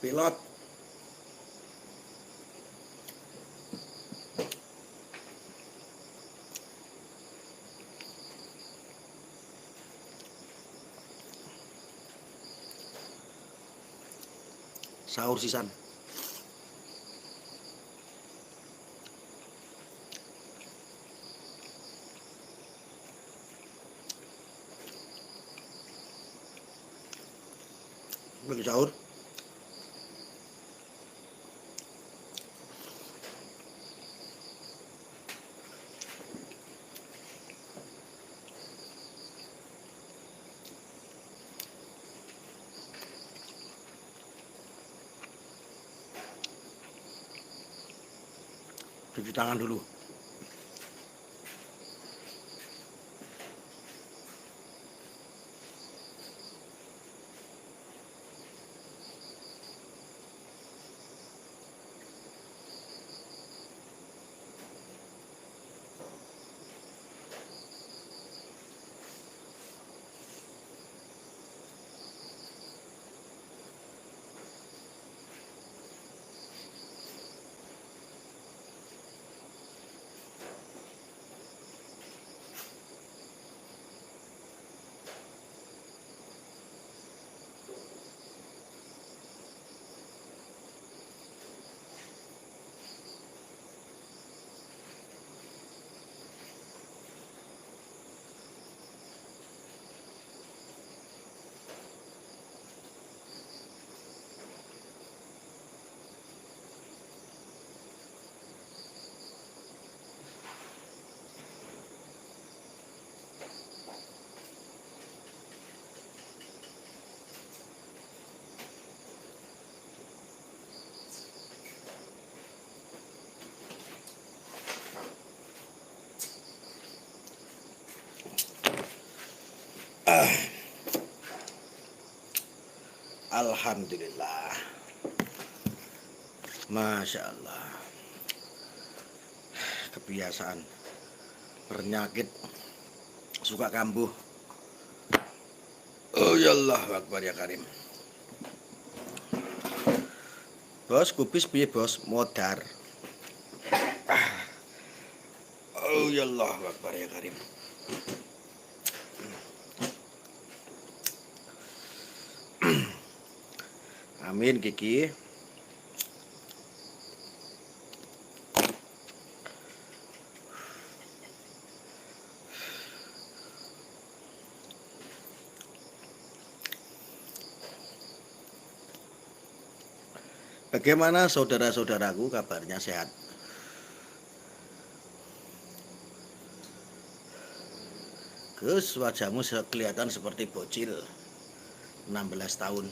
Pilot. Sahur sisan. Lagi sahur. Cuci tangan dulu. Alhamdulillah. Masya Allah. Kebiasaan bernyakit suka kambuh. Oh ya Allah, Akbar ya Karim. Bos, kubis piye bos? Modar. Oh ya Allah, Akbar ya Karim. Amin Kiki. Bagaimana saudara-saudaraku, kabarnya sehat? Gus, wajahmu kelihatan seperti bocil 16 tahun.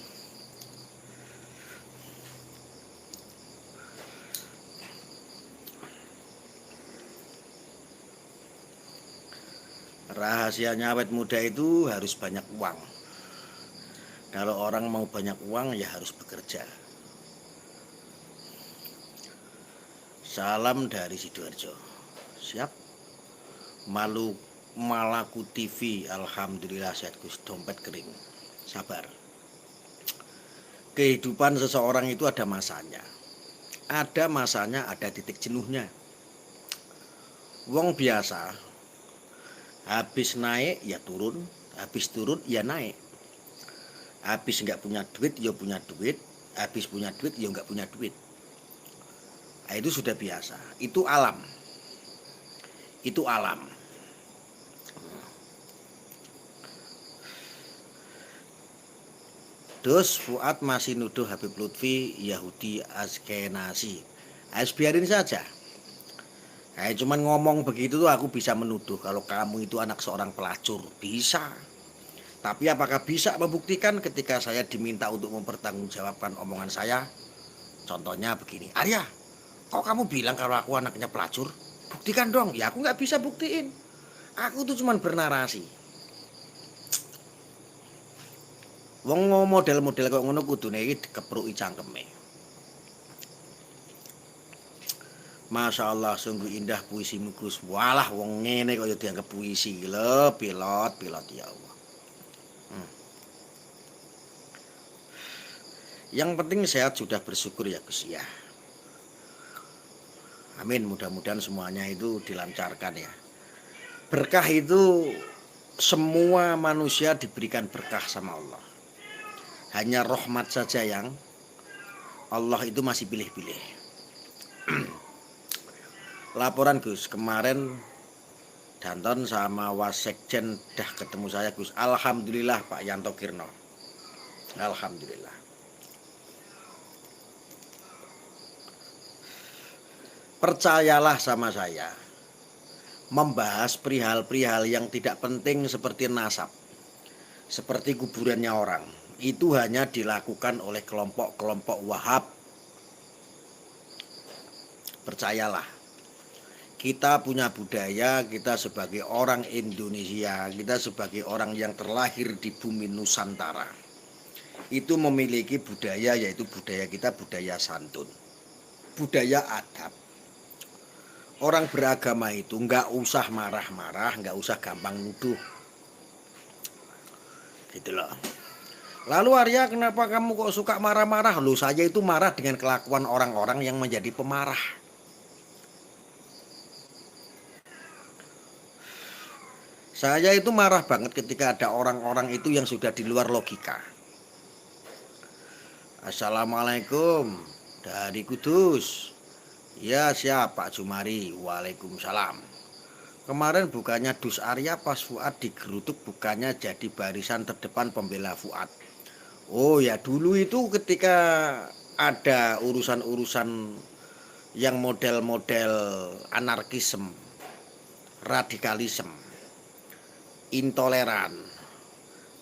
Rahasianya awet muda itu harus banyak uang. Kalau orang mau banyak uang ya harus bekerja. Salam dari Sidoarjo. Siap. Malaku TV. Alhamdulillah sehat Gus. Dompet kering. Sabar. Kehidupan seseorang itu ada masanya. Ada masanya, ada titik jenuhnya. Wong biasa habis naik ya turun, habis turun ya naik. Habis nggak punya duit ya punya duit, habis punya duit ya nggak punya duit. Nah, itu sudah biasa, itu alam. Itu alam. Terus Fuad masih nuduh Habib Lutfi Yahudi Askenasi. Harus biarin saja. Cuman ngomong begitu tuh aku bisa menuduh kalau kamu itu anak seorang pelacur. Bisa. Tapi apakah bisa membuktikan ketika saya diminta untuk mempertanggungjawabkan omongan saya? Contohnya begini, Arya, kok kamu bilang kalau aku anaknya pelacur? Buktikan dong. Ya aku nggak bisa buktiin. Aku tuh cuman bernarasi. Wong model-model kok ngono kudune iki dikepruki cangkeme. Masya Allah, sungguh indah puisimu Gus. Walah wong ngene kok ya dianggap puisi. Lho, pilot ya Allah. Yang penting sehat sudah bersyukur ya Gus ya. Amin, mudah-mudahan semuanya itu dilancarkan ya. Berkah itu semua manusia diberikan berkah sama Allah. Hanya rahmat saja yang Allah itu masih pilih-pilih. Laporan Gus, kemarin Danton sama Wasekjen dah ketemu saya Gus. Alhamdulillah Pak Yanto Kirno. Alhamdulillah. Percayalah sama saya. Membahas perihal-perihal yang tidak penting seperti nasab, seperti kuburannya orang, itu hanya dilakukan oleh kelompok-kelompok Wahab. Percayalah, kita punya budaya, kita sebagai orang Indonesia, kita sebagai orang yang terlahir di bumi Nusantara, itu memiliki budaya, yaitu budaya kita budaya santun, budaya adab. Orang beragama itu nggak usah marah-marah, nggak usah gampang nuduh, gitu loh. Lalu Arya, kenapa kamu kok suka marah-marah? Loh, saya itu marah dengan kelakuan orang-orang yang menjadi pemarah. Saya itu marah banget ketika ada orang-orang itu yang sudah di luar logika. Assalamualaikum dari Kudus. Ya siap Pak Jumari. Waalaikumsalam. Kemarin bukannya Dus Arya pas Fuad digerutuk, bukannya jadi barisan terdepan pembela Fuad. Oh ya, dulu itu ketika ada urusan-urusan yang model-model anarkisme, radikalisme, intoleran,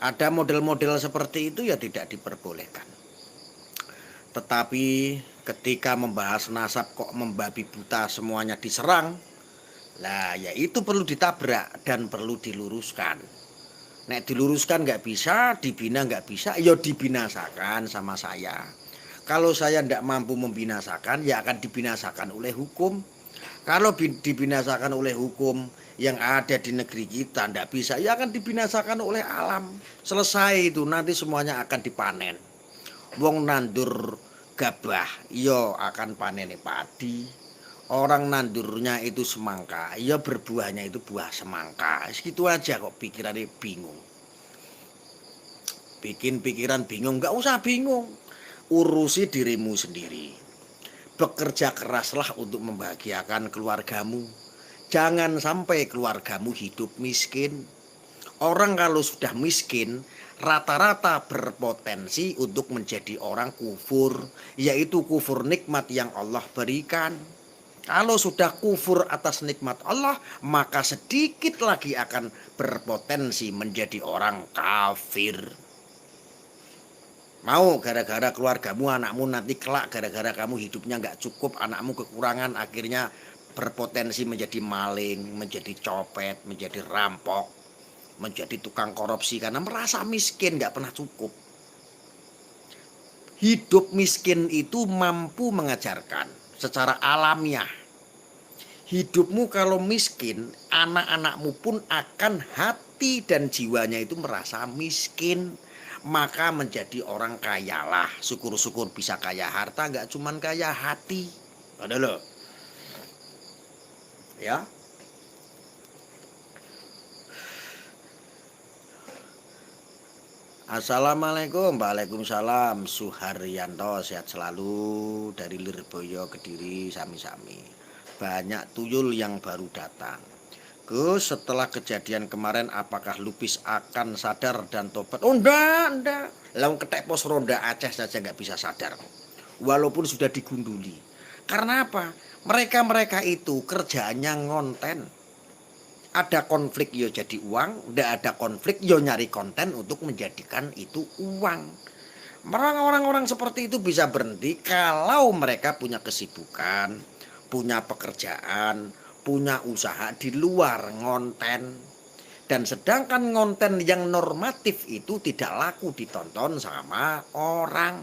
ada model-model seperti itu ya tidak diperbolehkan. Tetapi ketika membahas nasab kok membabi buta semuanya diserang, lah ya itu perlu ditabrak dan perlu diluruskan. Nek diluruskan nggak bisa, dibina nggak bisa, ya dibinasakan sama saya. Kalau saya tidak mampu membinasakan, ya akan dibinasakan oleh hukum. Kalau dibinasakan oleh hukum yang ada di negeri kita tidak bisa, ya akan dibinasakan oleh alam. Selesai itu, nanti semuanya akan dipanen. Wong nandur gabah, yo akan panen padi. Orang nandurnya itu semangka, ya berbuahnya itu buah semangka. Segitu aja kok pikirannya bingung. Bikin pikiran bingung, nggak usah bingung. Urusi dirimu sendiri. Bekerja keraslah untuk membahagiakan keluargamu. Jangan sampai keluargamu hidup miskin. Orang kalau sudah miskin, rata-rata berpotensi untuk menjadi orang kufur, yaitu kufur nikmat yang Allah berikan. Kalau sudah kufur atas nikmat Allah, maka sedikit lagi akan berpotensi menjadi orang kafir. Mau gara-gara keluargamu, anakmu nanti kelak gara-gara kamu hidupnya nggak cukup, anakmu kekurangan, akhirnya berpotensi menjadi maling, menjadi copet, menjadi rampok, menjadi tukang korupsi karena merasa miskin, nggak pernah cukup. Hidup miskin itu mampu mengajarkan secara alamiah. Hidupmu kalau miskin, anak-anakmu pun akan hati dan jiwanya itu merasa miskin. Maka menjadi orang kayalah. Syukur-syukur bisa kaya harta, nggak cuman kaya hati. Ada loh. Ya. Assalamualaikum. Waalaikumsalam. Suharyanto, sehat selalu dari Lirboyo Kediri, sami-sami. Banyak tuyul yang baru datang. Gus, setelah kejadian kemarin apakah Lupis akan sadar dan tobat? Oh enggak. Laung ketek pos ronda Aceh saja nggak bisa sadar, walaupun sudah digunduli. Karena apa? Mereka itu kerjaannya ngonten. Ada konflik yo jadi uang, ndak ada konflik yo nyari konten untuk menjadikan itu uang. Orang-orang seperti itu bisa berhenti kalau mereka punya kesibukan, punya pekerjaan, punya usaha di luar ngonten. Dan sedangkan ngonten yang normatif itu tidak laku ditonton sama orang.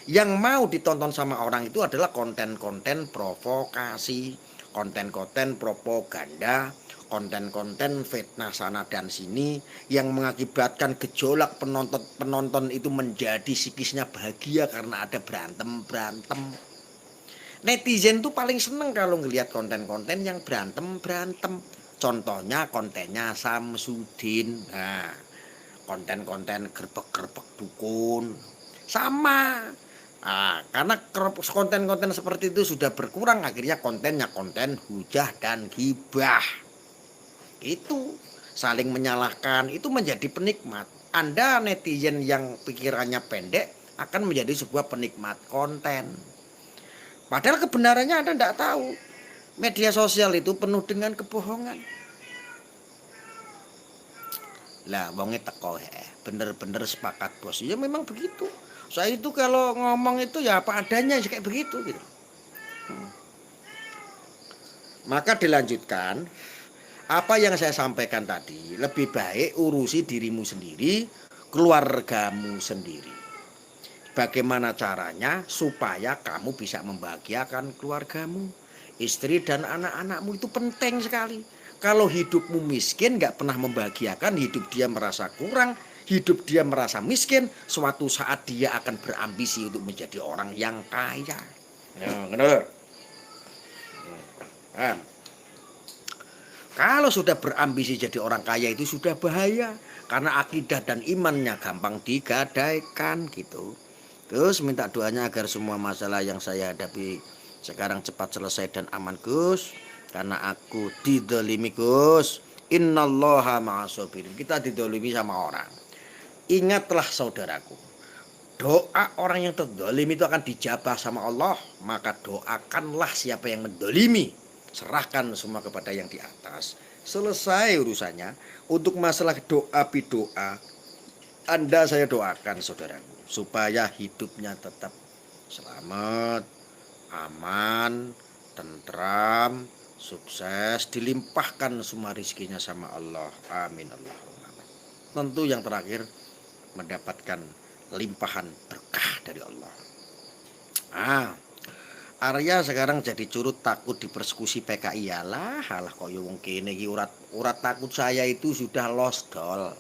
Yang mau ditonton sama orang itu adalah konten-konten provokasi, konten-konten propaganda, konten-konten fitnah sana dan sini yang mengakibatkan gejolak penonton itu menjadi psikisnya bahagia karena ada berantem. Netizen tuh paling seneng kalau ngelihat konten-konten yang berantem. Contohnya kontennya Samsudin. Nah, konten-konten gerbek-gerbek dukun. Sama. Nah, karena konten-konten seperti itu sudah berkurang, akhirnya kontennya konten hujah dan gibah. Itu saling menyalahkan, itu menjadi penikmat. Anda netizen yang pikirannya pendek akan menjadi sebuah penikmat konten. Padahal kebenarannya Anda tidak tahu. Media sosial itu penuh dengan kebohongan. Lah wonge teko bener-bener sepakat bos. Ya memang begitu. Saya itu kalau ngomong itu ya apa adanya kayak begitu gitu. Maka dilanjutkan, apa yang saya sampaikan tadi, lebih baik urusi dirimu sendiri, keluargamu sendiri. Bagaimana caranya supaya kamu bisa membahagiakan keluargamu, istri dan anak-anakmu, itu penting sekali. Kalau hidupmu miskin, gak pernah membahagiakan, hidup dia merasa kurang, hidup dia merasa miskin, suatu saat dia akan berambisi untuk menjadi orang yang kaya. Ya, benar. Nah, kalau sudah berambisi jadi orang kaya itu sudah bahaya, karena akidah dan imannya gampang digadaikan gitu. Terus minta doanya agar semua masalah yang saya hadapi sekarang cepat selesai dan aman Gus, karena aku didolimi Gus. Innallaha ma'asobirin. Kita didolimi sama orang. Ingatlah saudaraku, doa orang yang terdolimi itu akan dijabah sama Allah. Maka doakanlah siapa yang mendolimi, serahkan semua kepada yang di atas. Selesai urusannya. Untuk masalah doa bidoa, Anda saya doakan saudaraku, supaya hidupnya tetap selamat, aman, tentram, sukses, dilimpahkan semua rezekinya sama Allah. Amin Allahumma. Tentu yang terakhir mendapatkan limpahan berkah dari Allah. Arya sekarang jadi curut takut dipersekusi PKI. Alah kok wong kene iki urat takut saya itu sudah lost doll.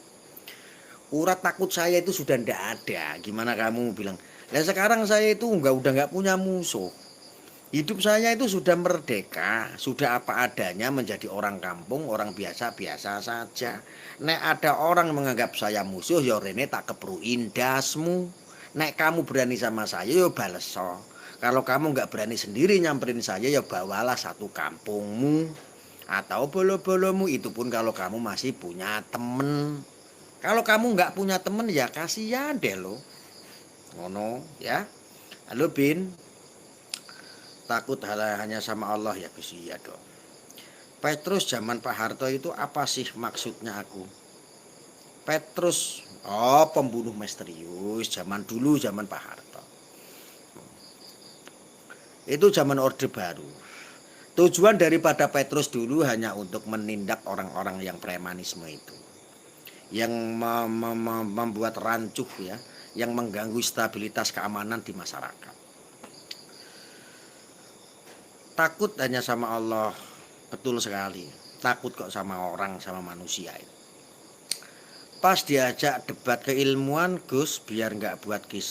Urat takut saya itu sudah ndak ada. Gimana kamu bilang? Nah sekarang saya itu udah nggak punya musuh. Hidup saya itu sudah merdeka, sudah apa adanya, menjadi orang kampung, orang biasa-biasa saja. Nek ada orang menganggap saya musuh, ya rene tak kepru indasmu. Nek kamu berani sama saya, ya baleso. Kalau kamu nggak berani sendiri nyamperin saya, ya bawalah satu kampungmu atau bolo-bolomu. Itu pun kalau kamu masih punya temen. Kalau kamu nggak punya temen ya kasihan deh lo. Ngono ya. Halo Bin. Takut hanya sama Allah ya Gus, iya dong. Petrus zaman Pak Harto itu apa sih maksudnya aku? Petrus, pembunuh misterius zaman dulu, zaman Pak Harto. Itu zaman Orde Baru. Tujuan daripada Petrus dulu hanya untuk menindak orang-orang yang premanisme itu, yang membuat rancuh ya, yang mengganggu stabilitas keamanan di masyarakat. Takut hanya sama Allah, betul sekali. Takut kok sama orang, sama manusia itu. Pas diajak debat keilmuan Gus, biar nggak buat